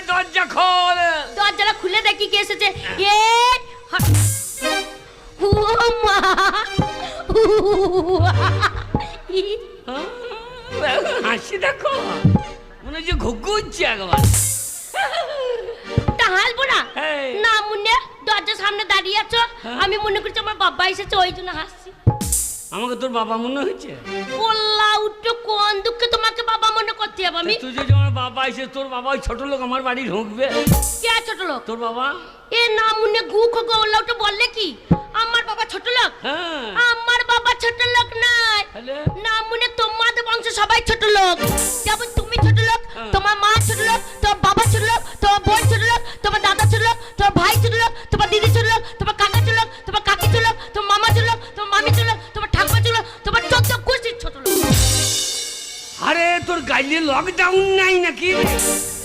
দরজা খোল। দরজাটা খুলে দেখি কে এসেছে। এ ও মা, হাসি দেখো, মনে হচ্ছে ঘুঘু হচ্ছে একবার। তা হাসবো না? এই। না মুন্নে, দরজার সামনে দাঁড়িয়ে আছো, আমি মনে করছি আমার বাবা এসেছে, ওই জন্য হাসছি। আমাকে তোর বাবা মনে হচ্ছে? বললা উঠো, কোন দুঃখে তোমাকে বাবা মনে করতে হবে আমি? তুই যদি আমার বাবা এসে, তোর বাবা ওই ছোট লোক আমার বাড়ি ঢুকবে? কে ছোট লোক? তোর বাবা। এ না মুন্নে, গু খো গোল্লা উঠে বললে কি আমার বাবা ছোট লোক? হ্যাঁ। আমার বাবা ছোট লোক নয়। না মুন্নে, তোমাদের বংশ সবাই ছোট লোক। যেমন তুমি ছোট লোক, তোমার মা ছোট লোক, তোমার বাবা ছোট লোক, তোমার বোন ছোট লোক, তোমার দাদা ছোট লোক, তোমার ভাই ছোট লোক, তোমার দিদি ছোট লোক, তোমার কাকা ছোট লোক, তোমার কাকি ছোট লোক, তোমার মামা ছোট লোক, তোমার মামি ছোট লোক, তোমার ঠাকুমা ছোট লোক, তোমার 14 গোষ্ঠীর ছোট লোক। আরে তোর গাইলে লকডাউন নাই নাকি?